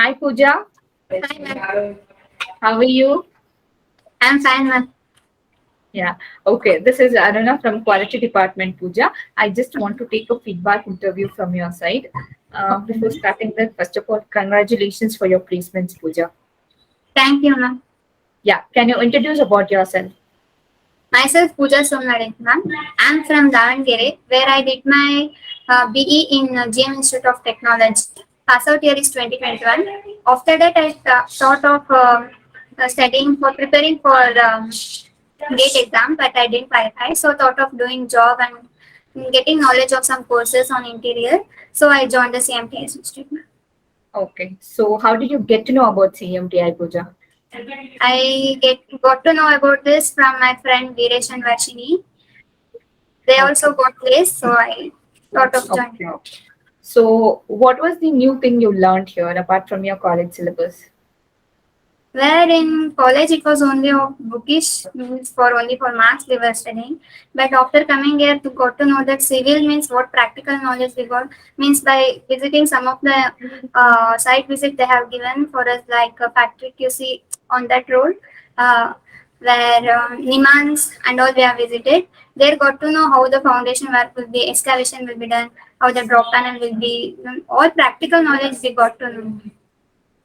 Hi Pooja, Hi, ma'am. how are you? I'm fine, ma'am. Yeah, okay. This is Aruna from Quality Department, Pooja. I just want to take a feedback interview from your side. Before starting that, first of all, congratulations for your placements, Pooja. Thank you, ma'am. Yeah, can you introduce about yourself? Myself, Pooja Somnare, ma'am. I'm from Davangere, where I did my BE in GM Institute of Technology. Pass out year is 2021. After that, I thought of studying for preparing for GATE exam, but I didn't qualify. So thought of doing job and getting knowledge of some courses on interior. So I joined the CMTI Institute. Okay, so how did you get to know about CMTI, Pooja? I got to know about this from my friend Viresh and Varshini. They Okay, also got placed, so I thought of joining. okay. So, what was the new thing you learned here apart from your college syllabus? Where in college it was only of bookish, means for only for marks we were studying. But after coming here to got to know that civil means what practical knowledge we got means by visiting some of the site visit they have given for us like factory QC on that road. Uh, where Nimans and all we have visited, there got to know how the foundation work will be, excavation will be done, how the drop panel will be, all practical knowledge we got to know.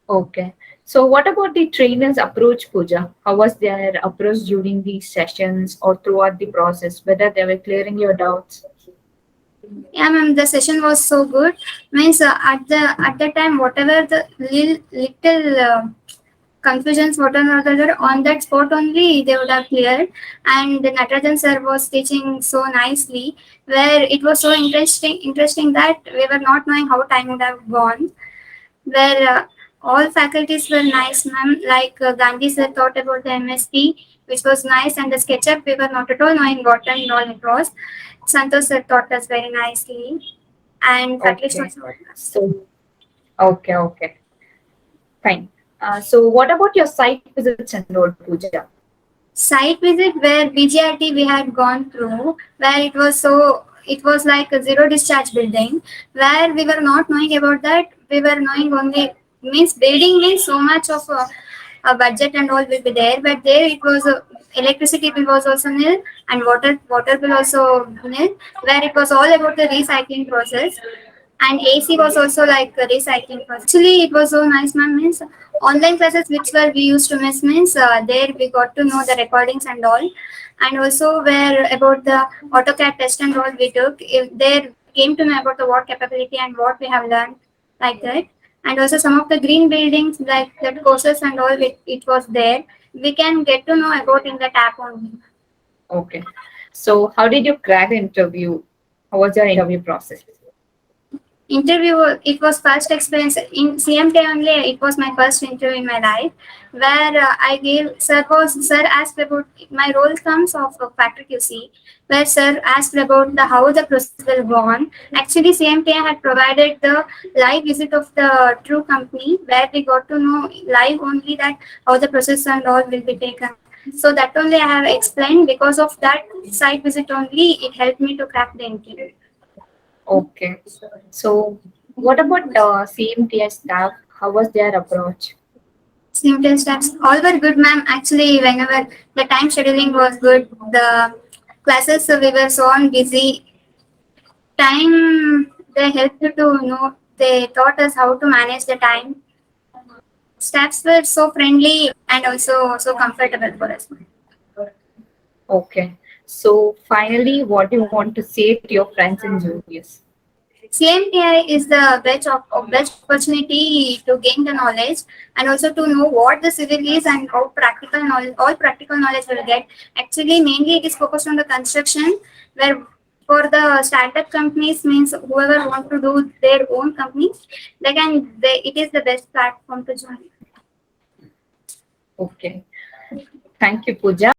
Okay. So, what about the trainer's approach, Pooja? How was their approach during these sessions or throughout the process? Whether they were clearing your doubts? Yeah, ma'am, the session was so good. Means at the time, whatever the little confusions, whatever they were on that spot only, they would have cleared. And the Natarajan sir was teaching so nicely, where it was so interesting that we were not knowing how time would have gone. Where all faculties were nice, ma'am. Like Gandhi sir thought about the MSP, which was nice, and the SketchUp we were not at all knowing what and all it was. Santosh sir taught us very nicely, and faculty Okay. also taught us. So, okay. Fine. So, what about your site visits and all, Pooja? Site visit where BGRT we had gone through, where it was like a zero discharge building, where we were not knowing about that. We were knowing only means building means so much of a budget and all will be there, but there it was electricity bill was also nil and water bill also nil, where it was all about the recycling process. And AC was also like a recycling process. Actually, it was so nice, ma'am. Means online classes which were we used to miss means there we got to know the recordings and all, and also where about the AutoCAD test and all we took. If there came to know about the what capability and what we have learned like that, and also some of the green buildings like that courses and all it was there. We can get to know about in the app only. Okay. So, how did you crack the interview? How was your interview process? Interview, it was first experience in CMT only. It was my first interview in my life, where I gave sir asked about my role comes of factory QC, where sir asked about the how the process will go on. Actually, CMT had provided the live visit of the true company, where we got to know live only that how the process and all will be taken. So that only I have explained. Because of that site visit only, it helped me to crack the interview. Okay. So, what about CMTI staff? How was their approach? Simple steps. All were good, ma'am. Actually, whenever the time scheduling was good, the classes we were so on busy. Time they helped to know. They taught us how to manage the time. Staffs were so friendly and also so comfortable for us. Okay. So, finally, what do you want to say to your friends and juniors? CMTI is the best opportunity to gain the knowledge and also to know what the civil is and how practical knowledge, all practical knowledge will get. Actually, mainly it is focused on the construction, where for the startup companies means whoever want to do their own companies, it is the best platform to join. Okay. Thank you, Pooja.